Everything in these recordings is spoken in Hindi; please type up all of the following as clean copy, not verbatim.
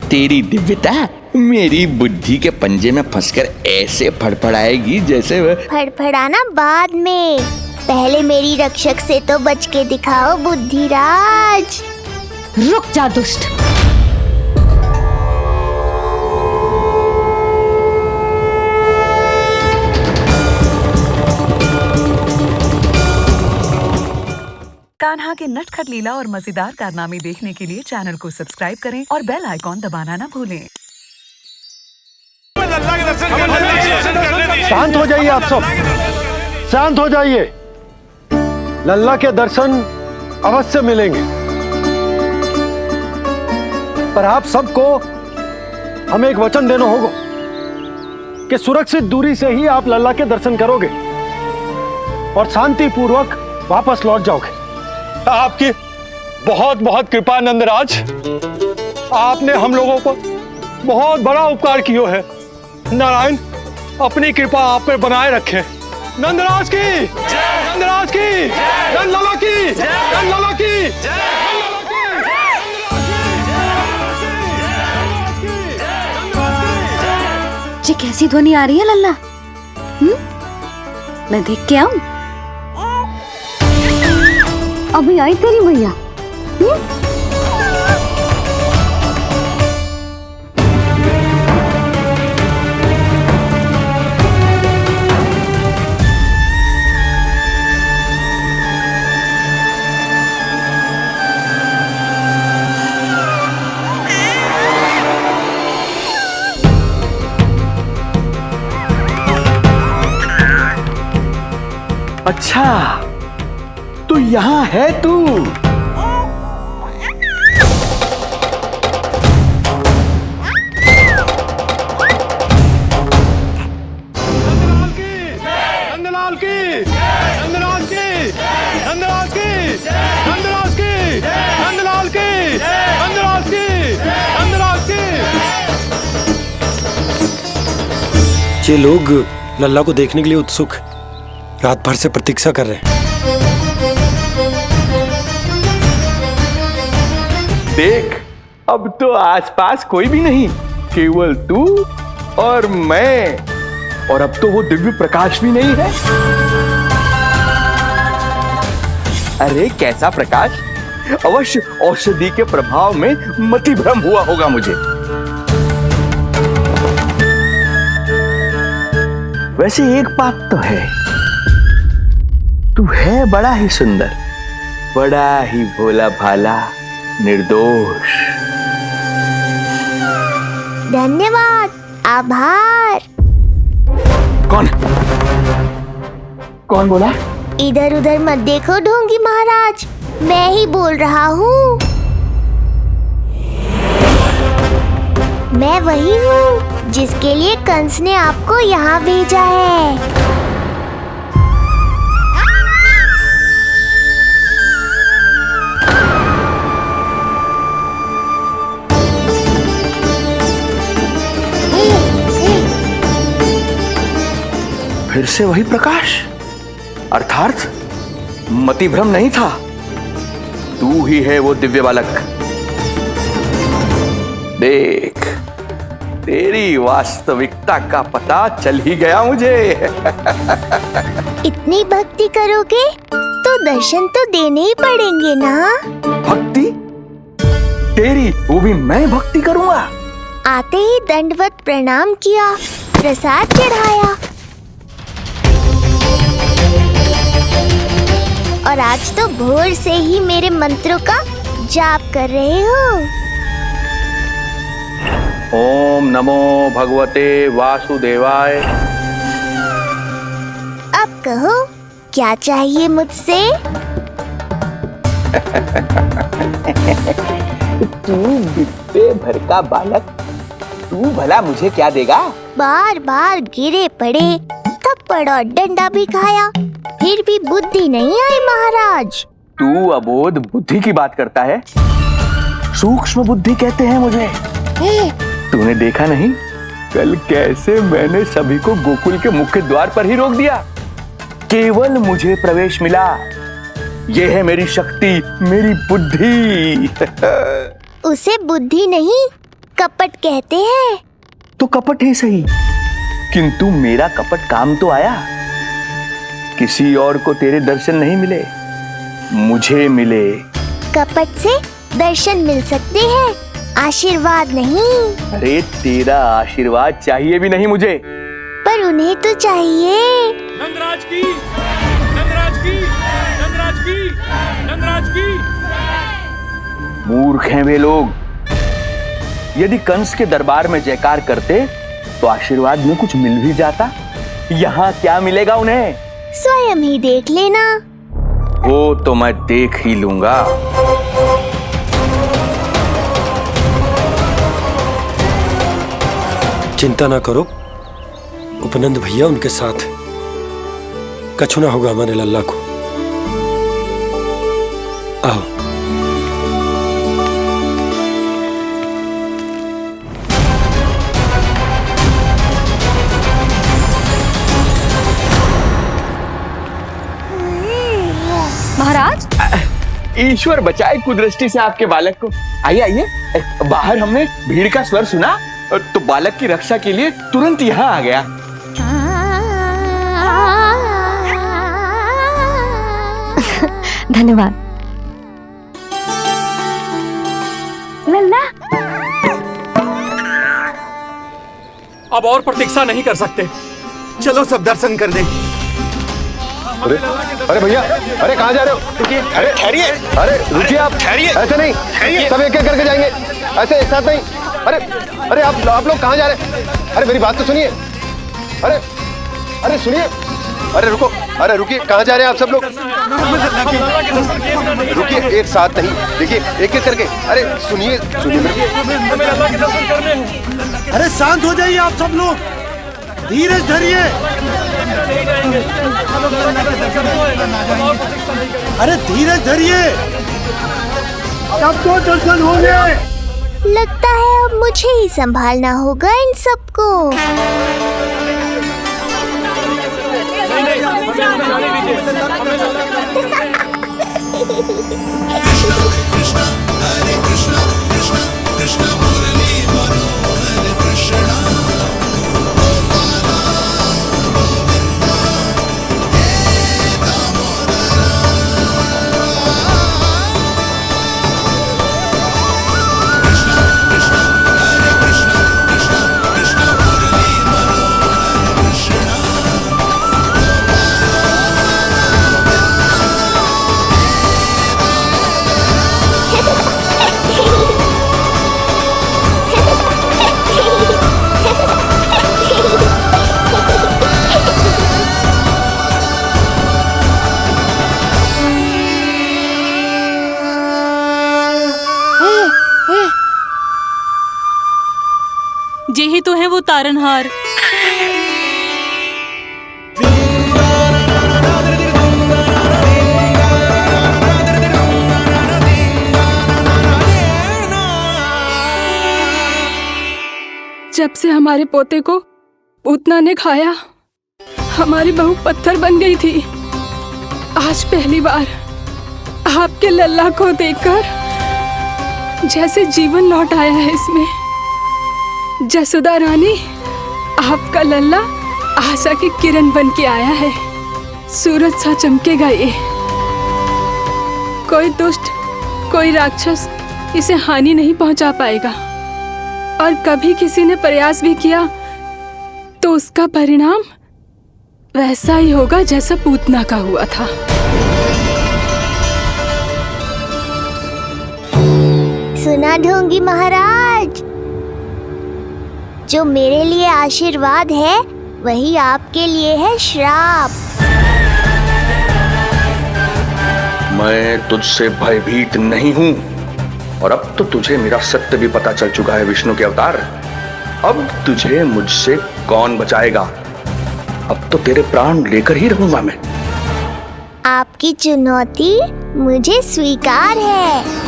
तेरी दिव्यता मेरी बुद्धि के पंजे में फंसकर ऐसे फड़फड़ाएगी जैसे वह। फड़फड़ाना बाद में, पहले मेरी रक्षक से तो बच के दिखाओ बुद्धिराज। रुक जा दुष्ट। कान्हा के नटखट लीला और मजेदार कारनामे देखने के लिए चैनल को सब्सक्राइब करें और बेल आइकॉन दबाना ना भूलें। शांत हो जाइए आप सब, शांत हो जाइए। लल्ला के दर्शन अवश्य मिलेंगे, पर आप सबको हमें एक वचन देना होगा कि सुरक्षित दूरी से ही आप लल्ला के दर्शन करोगे और शांतिपूर्वक वापस लौट जाओगे। आपकी बहुत बहुत कृपा नंदराज, आपने हम लोगों को बहुत बड़ा उपकार किया है। नारायण अपनी कृपा आप पर बनाए रखे। नंदराज की, नंदराज की, नंदलाला की, नंदलाला की। ये कैसी ध्वनि आ रही है लल्ला? मैं देख के आऊं? अभी आई तेरी मैया। अच्छा, तो यहाँ है तू। नंदलाल की, नंदलाल की, नंदलाल की, नंदलाल की, नंदलाल की, नंदलाल की, नंदलाल की। ये लोग लल्ला को देखने के लिए उत्सुक रात भर से प्रतीक्षा कर रहे हैं। देख, अब तो आसपास कोई भी नहीं, केवल तू और मैं। और अब तो वो दिव्य प्रकाश भी नहीं है। अरे कैसा प्रकाश! अवश्य औषधि के प्रभाव में मतिभ्रम हुआ होगा मुझे। वैसे एक बात तो है, तू है बड़ा ही सुंदर, बड़ा ही भोला भाला, निर्दोष। धन्यवाद, आभार। कौन बोला? इधर उधर मत देखो ढोंगी महाराज, मैं ही बोल रहा हूँ। मैं वही हूँ जिसके लिए कंस ने आपको यहाँ भेजा है। फिर से वही प्रकाश, अर्थात मतिभ्रम नहीं था। तू ही है वो दिव्य बालक। देख, तेरी वास्तविकता का पता चल ही गया मुझे। इतनी भक्ति करोगे तो दर्शन तो देने ही पड़ेंगे ना। भक्ति? तेरी? वो भी मैं भक्ति करूंगा? आते ही दंडवत प्रणाम किया, प्रसाद चढ़ाया, और आज तो भोर से ही मेरे मंत्रों का जाप कर रहे हो। ओम नमो भगवते वासुदेवाय। अब कहो, क्या चाहिए मुझसे? तू बित्ते भर का बालक, तू भला मुझे क्या देगा? बार बार गिरे पड़े, थप्पड़ और डंडा भी खाया, फिर भी बुद्धि नहीं आई महाराज। तू अबोध बुद्धि की बात करता है? सूक्ष्म बुद्धि कहते हैं मुझे। तूने देखा नहीं कल कैसे मैंने सभी को गोकुल के मुख्य द्वार पर ही रोक दिया? केवल मुझे प्रवेश मिला। यह है मेरी शक्ति, मेरी बुद्धि। उसे बुद्धि नहीं, कपट कहते हैं। तो कपट ही सही, किंतु मेरा कपट काम तो आया। किसी और को तेरे दर्शन नहीं मिले, मुझे मिले। कपट से दर्शन मिल सकते हैं, आशीर्वाद नहीं। अरे तेरा आशीर्वाद चाहिए भी नहीं मुझे। पर उन्हें तो चाहिए। नंदराज की, नंदराज की, नंदराज की, नंदराज की। मूर्ख हैं वे लोग। यदि कंस के दरबार में जयकार करते तो आशीर्वाद में कुछ मिल भी जाता। यहाँ क्या मिलेगा उन्हें? स्वयं ही देख लेना। वो तो मैं देख ही लूंगा। चिंता ना करो, उपनंद भैया उनके साथ, कछु ना होगा हमारे लल्ला को। आओ। महाराज, ईश्वर बचाए कुदृष्टि से आपके बालक को। आइए आइए। बाहर हमने भीड़ का स्वर सुना तो बालक की रक्षा के लिए तुरंत यहाँ आ गया। धन्यवाद। लल्ला, अब और प्रतीक्षा नहीं कर सकते, चलो सब दर्शन कर दें। अरे भैया, अरे कहाँ जा रहे हो? अरे ठहरिए, अरे रुकिए आप, ठहरिए। ऐसे नहीं, सब एक एक करके जाएंगे, ऐसे एक साथ नहीं। अरे आप लोग कहाँ जा रहे हैं? अरे मेरी बात तो सुनिए। अरे सुनिए। अरे रुको, अरे रुकिए, कहाँ जा रहे हैं आप सब लोग? रुकिए, एक साथ नहीं, देखिए एक एक करके। अरे सुनिए। अरे शांत हो जाइए आप सब लोग, धीरज धरिए। अरे धीरज धरिए, सबको दर्शन होंगे। लगता है अब मुझे ही संभालना होगा इन सबको। यही तो है वो तारनहार। जब से हमारे पोते को पूतना ने खाया, हमारी बहू पत्थर बन गई थी। आज पहली बार आपके लल्ला को देखकर जैसे जीवन लौट आया है इसमें। जसोदा रानी, आपका लल्ला आशा की किरण बन के आया है। सूरज सा चमकेगा ये। कोई दुष्ट, कोई राक्षस इसे हानि नहीं पहुंचा पाएगा। और कभी किसी ने प्रयास भी किया तो उसका परिणाम वैसा ही होगा जैसा पूतना का हुआ था। सुना ढोंगी महाराज, जो मेरे लिए आशीर्वाद है वही आपके लिए है श्राप। मैं तुझसे भयभीत नहीं हूं, और अब तो तुझे मेरा सत्य भी पता चल चुका है विष्णु के अवतार। अब तुझे मुझसे कौन बचाएगा? अब तो तेरे प्राण लेकर ही रहूंगा मैं। आपकी चुनौती मुझे स्वीकार है।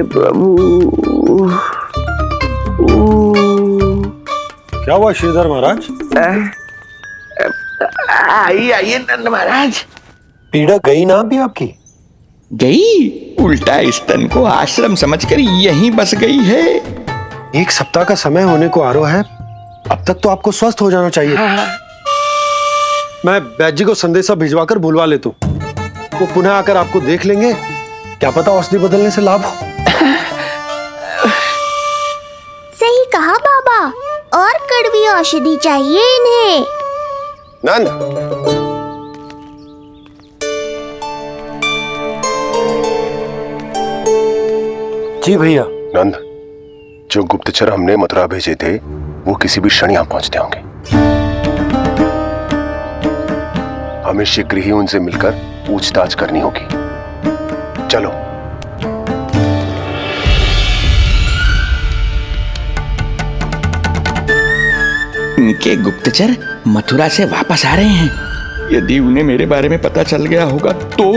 प्रभु, क्या हुआ श्रीधर महाराज? आइए आइए नंद महाराज। पीड़ा गई ना अभी आपकी? गई? उल्टा स्तन को आश्रम समझकर यहीं बस गई है। 1 सप्ताह का समय होने को आ रहा है, अब तक तो आपको स्वस्थ हो जाना चाहिए। मैं वैद्य जी को संदेशा भिजवाकर बुलवा लेता हूँ, वो पुनः आकर आपको देख लेंगे, क्या पता औषधि बदलने से लाभ हो। सही कहा बाबा, और कड़वी औषधि चाहिए इन्हें। नंद, जी भैया। नंद, जो गुप्तचर हमने मथुरा भेजे थे वो किसी भी क्षण यहां पहुंचते होंगे। हमें शीघ्र ही उनसे मिलकर पूछताछ करनी होगी। चलो। इनके गुप्तचर मथुरा से वापस आ रहे हैं। यदि उन्हें मेरे बारे में पता चल गया होगा तो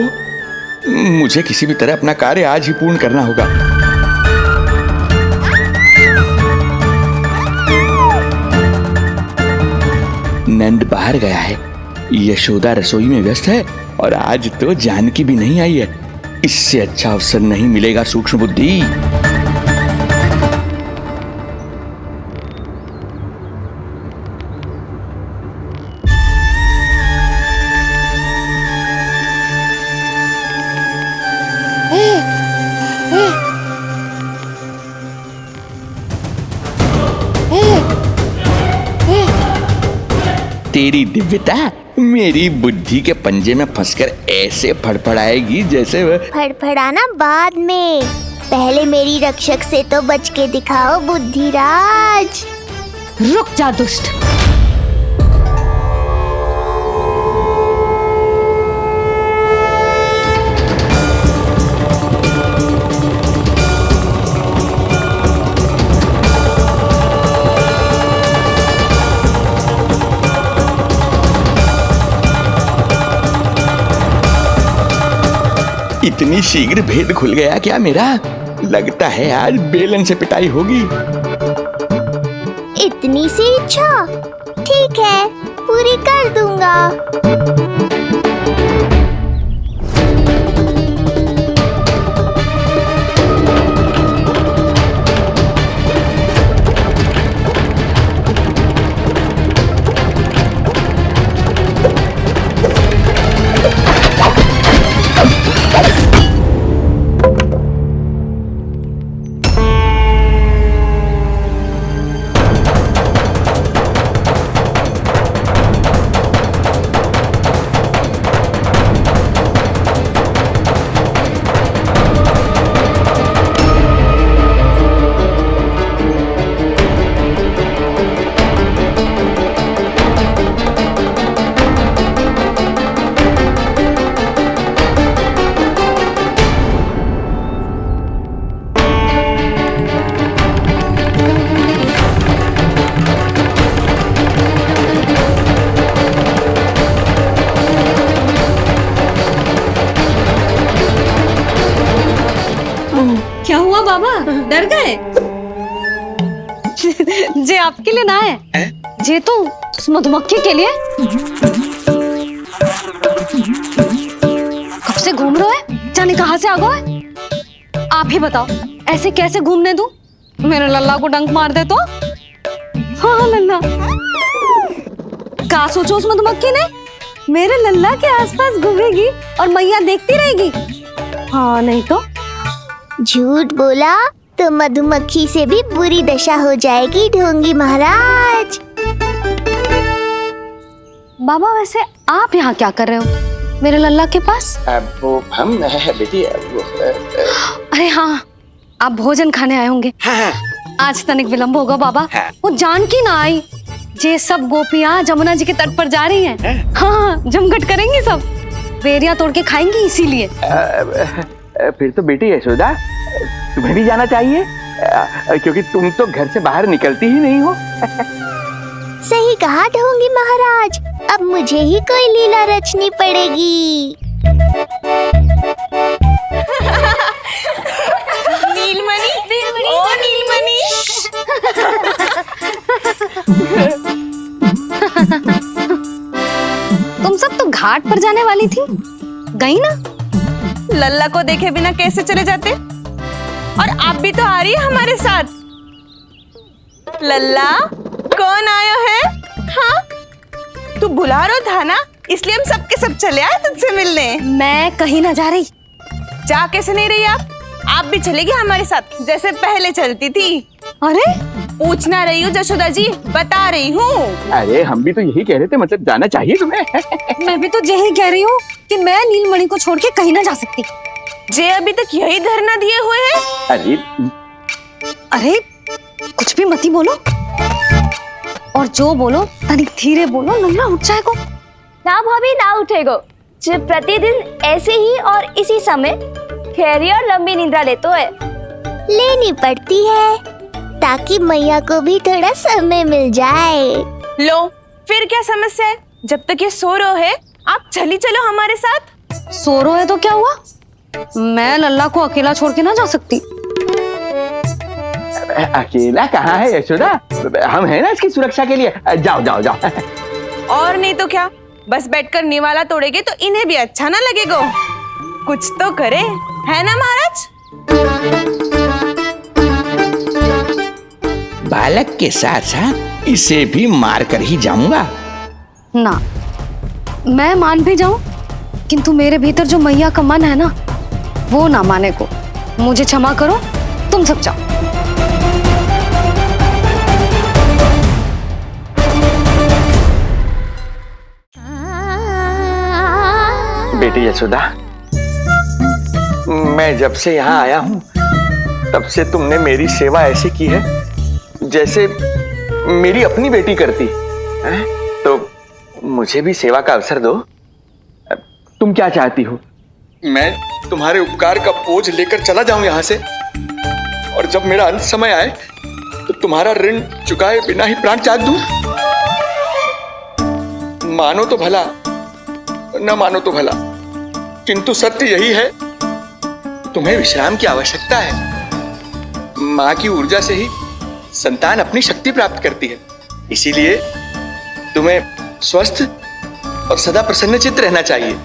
मुझे किसी भी तरह अपना कार्य आज ही पूर्ण करना होगा। नंद बाहर गया है, यशोदा रसोई में व्यस्त है और आज तो जानकी भी नहीं आई है। इससे अच्छा अवसर नहीं मिलेगा सूक्ष्म बुद्धि। तेरी दिव्यता मेरी बुद्धि के पंजे में फंसकर ऐसे फड़फड़ाएगी जैसे फड़फड़ाना बाद में, पहले मेरी रक्षक से तो बच के दिखाओ बुद्धिराज। रुक जा दुष्ट। इतनी शीघ्र भेद खुल गया क्या मेरा? लगता है आज बेलन से पिटाई होगी। इतनी सी इच्छा? ठीक है, पूरी कर दूंगा। क्या हुआ बाबा, डर गए? जे आपके लिए ना है, जे तो उस मधुमक्खी के लिए। कब से घूम रहे हो? जाने कहाँ से आ गए? आप ही बताओ, ऐसे कैसे घूमने दूं? मेरे लल्ला को डंक मार दे तो? हाँ लल्ला, क्या सोचो उस मधुमक्खी ने? मेरे लल्ला के आसपास घूमेगी और मैया देखती रहेगी। हाँ नहीं तो? झूठ बोला तो मधुमक्खी से भी बुरी दशा हो जाएगी ढोंगी महाराज। बाबा वैसे आप यहाँ क्या कर रहे हो मेरे लल्ला के पास? वो हम बेटी अरे हाँ, आप भोजन खाने आए होंगे। हाँ। आज तनिक विलंब होगा बाबा। हाँ। वो जानकी ना आई, जे सब गोपियाँ जमुना जी के तट पर जा रही हैं। हाँ, जमघट करेंगी सब, बेरिया तोड़ के खाएंगी इसीलिए। फिर तो बेटी यशोदा तुम्हें भी जाना चाहिए, क्योंकि तुम तो घर से बाहर निकलती ही नहीं हो। सही कहा ढोंगी महाराज, अब मुझे ही कोई लीला रचनी पड़ेगी। नीलमणि, ओ नीलमणि। तुम सब तो घाट पर जाने वाली थी, गई ना? लल्ला को देखे बिना कैसे चले जाते? और आप भी तो आ रही है हमारे साथ। लल्ला, कौन आया है? हाँ, तू बुला रहा था ना, इसलिए हम सबके सब चले आए तुझसे मिलने। मैं कहीं ना जा रही। जा कैसे नहीं रही आप भी चलेगी हमारे साथ जैसे पहले चलती थी। अरे पूछ ना रही हूँ जशोदा जी, बता रही हूँ। अरे हम भी तो यही कह रहे थे, मतलब जाना चाहिए तुम्हें। मैं भी तो यही कह रही हूँ कि मैं नीलमणि को छोड़ के कहीं ना जा सकती। जे अभी तक यही धरना दिए हुए हैं। अरे कुछ भी मती बोलो, और जो बोलो तनिक धीरे बोलो, लल्ला उठ जाएगा। ना भाभी ना उठेगो। जो प्रतिदिन ऐसे ही और इसी समय गहरी और लंबी निद्रा लेते है, लेनी पड़ती है ताकि मैया को भी थोड़ा समय मिल जाए। लो फिर क्या समस्या है? जब तक ये सो रहे है आप चली चलो हमारे साथ। सो रहे है तो क्या हुआ? मैं लल्ला को अकेला छोड़ के ना जा सकती। अकेला कहाँ है यशोदा, हम हैं ना इसकी सुरक्षा के लिए। जाओ जाओ जाओ। और नहीं तो क्या, बस बैठकर निवाला तोड़ेगे तो इन्हें भी अच्छा ना लगेगा। कुछ तो करे, है ना महाराज? बालक के साथ साथ इसे भी मार कर ही जाऊंगा। ना, मैं मान भी जाऊं, किंतु मेरे भीतर जो मैया का मन है ना, वो ना माने को। मुझे क्षमा करो, तुम सब जाओ। बेटी यशोदा, मैं जब से यहाँ आया हूँ तब से तुमने मेरी सेवा ऐसी की है जैसे मेरी अपनी बेटी करती है। तो मुझे भी सेवा का अवसर दो। तुम क्या चाहती हो? मैं तुम्हारे उपकार का बोझ लेकर चला जाऊं यहाँ से, और जब मेरा अंत समय आए तो तुम्हारा ऋण चुकाए बिना ही प्राण त्याग दूं? मानो तो भला, न मानो तो भला, किंतु सत्य यही है, तुम्हें विश्राम की आवश्यकता है। माँ की ऊर्जा से ही संतान अपनी शक्ति प्राप्त करती है। इसीलिए तुम्हें स्वस्थ और सदा प्रसन्नचित्त रहना चाहिए।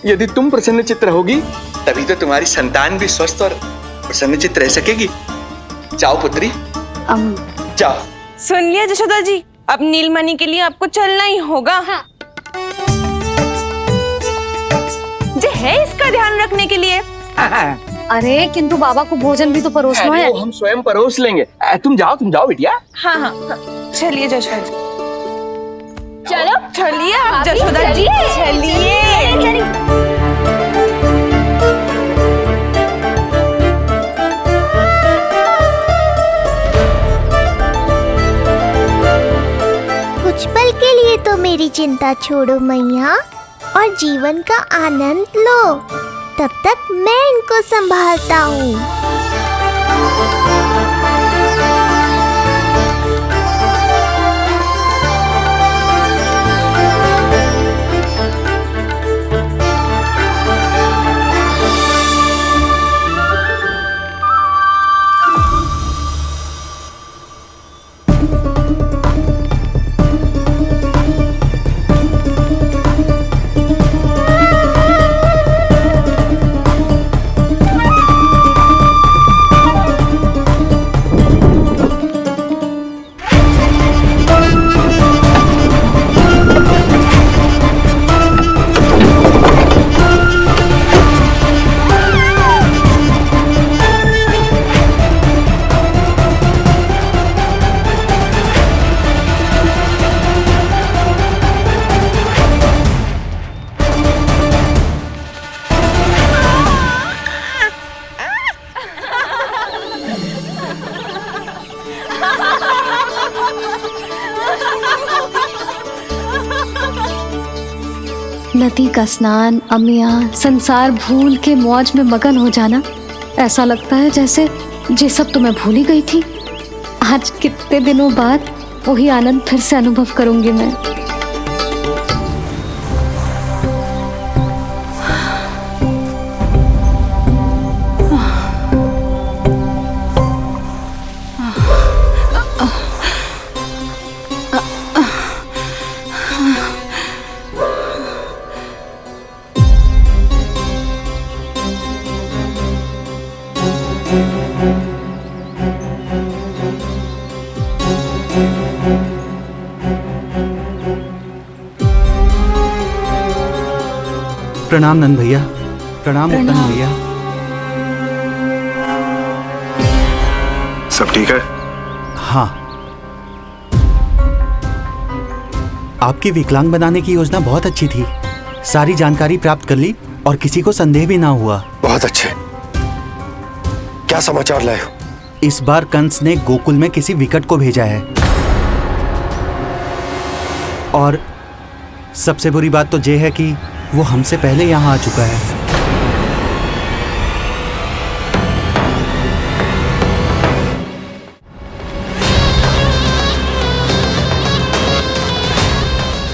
यदि तुम प्रसन्नचित्त रहोगी तभी तो तुम्हारी संतान भी स्वस्थ और प्रसन्नचित्त रह सकेगी। जाओ पुत्री, जाओ। सुन लिया जशोदा जी, अब नीलमणि के लिए आपको चलना ही होगा। हाँ। जे है इसका ध्यान रखने के लिए। अरे किंतु बाबा को भोजन भी तो परोसना है। हम स्वयं परोस लेंगे। तुम जाओ बिटिया। हाँ हाँ, चलिए जशोदा जी। चलो चलिए आप जशोदा जी, चलिए। कुछ पल के लिए तो मेरी चिंता छोड़ो मैया, और जीवन का आनंद लो। तब तक मैं इनको संभालता हूँ। नदी का स्नान, अमियाँ, संसार भूल के मौज में मगन हो जाना, ऐसा लगता है जैसे ये सब तो मैं भूल ही गई थी। आज कितने दिनों बाद वही आनंद फिर से अनुभव करूंगी मैं। प्रणाम नंद भैया। प्रणाम उत्तम भैया। सब ठीक है? हाँ। आपकी विकलांग बनाने की योजना बहुत अच्छी थी। सारी जानकारी प्राप्त कर ली और किसी को संदेह भी ना हुआ। बहुत अच्छे। क्या समाचार लाए हो? इस बार कंस ने गोकुल में किसी विकट को भेजा है और सबसे बुरी बात तो ये है कि वो हमसे पहले यहाँ आ चुका है।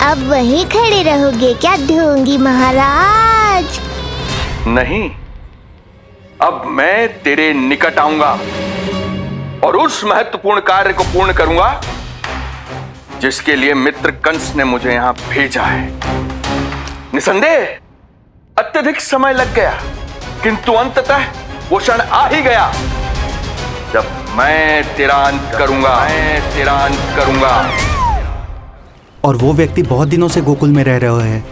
अब वहीं खड़े रहोगे क्या ढोंगी महाराज? नहीं, अब मैं तेरे निकट आऊंगा और उस महत्वपूर्ण कार्य को पूर्ण करूंगा जिसके लिए मित्र कंस ने मुझे यहां भेजा है। निसंदेह अत्यधिक समय लग गया, किंतु अंततः वो क्षण आ ही गया जब मैं तेरा अंत करूंगा। और वो व्यक्ति बहुत दिनों से गोकुल में रह रहे हैं।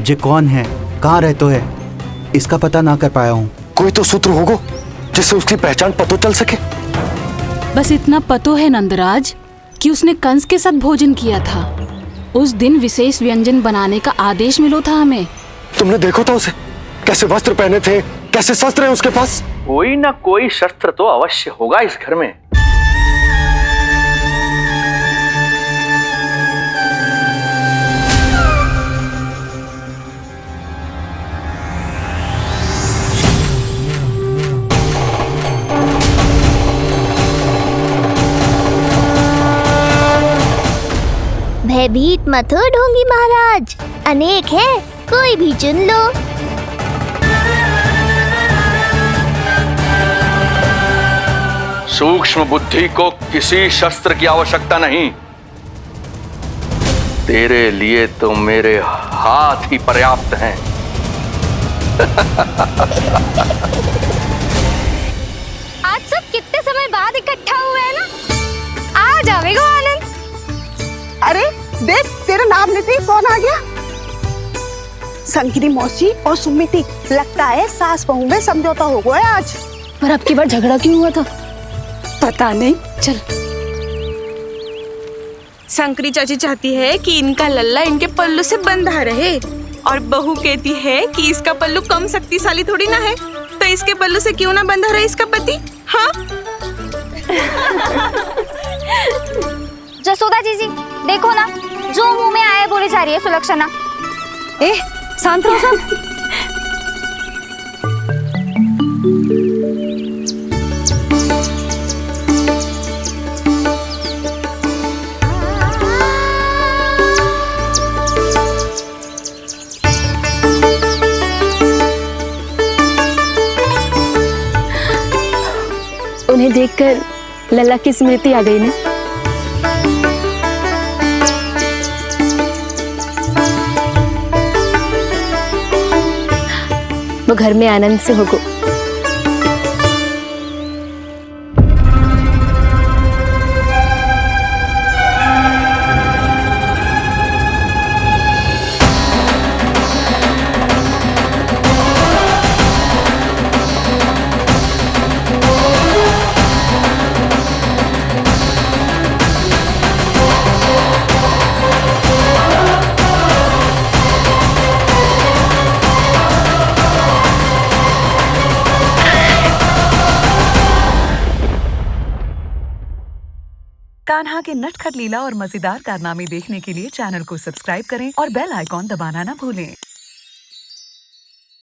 जे कौन है, कहाँ रहते है, इसका पता ना कर पाया हूँ। कोई तो सूत्र होगा जिससे उसकी पहचान पता चल सके। बस इतना पतो है नंदराज कि उसने कंस के साथ भोजन किया था। उस दिन विशेष व्यंजन बनाने का आदेश मिलो था हमें। तुमने देखो था उसे? कैसे वस्त्र पहने थे, कैसे शस्त्र हैं उसके पास? कोई ना कोई शस्त्र तो अवश्य होगा इस घर में। भयभीत मत हो ढोंगी महाराज, अनेक है, कोई भी चुन लो। सूक्ष्म बुद्धि को किसी शस्त्र की आवश्यकता नहीं। तेरे लिए तो मेरे हाथ ही पर्याप्त हैं। आज सब कितने समय बाद इकट्ठा हुए हैं ना, आ जाएगा आनंद। अरे देख, तेरा नाम लेते ही कौन आ गया? संकिनी मौसी और सुमिति, लगता है सास बहू में समझौता हो गया आज। पर अब की बार झगड़ा क्यों हुआ था? पता नहीं। चल। संकरी चाची चाहती है कि इनका लल्ला इनके पल्लू से बंधा रहे और बहू कहती है कि इसका पल्लू कम शक्तिशाली थोड़ी ना है, तो इसके पल्लू से क्यों ना बंधा रहे इसका पति। हाँ जसोदा जीजी देखो ना, जो मुंह में आए बोली जा रही है सुलक्षणा। शांत रहो सब। उन्हें देखकर लल्ला की स्मृति आ गई ना। वो घर में आनंद से होगो। कान्हा के नटखट लीला और मजेदार कारनामे देखने के लिए चैनल को सब्सक्राइब करें और बेल आइकॉन दबाना ना भूलें।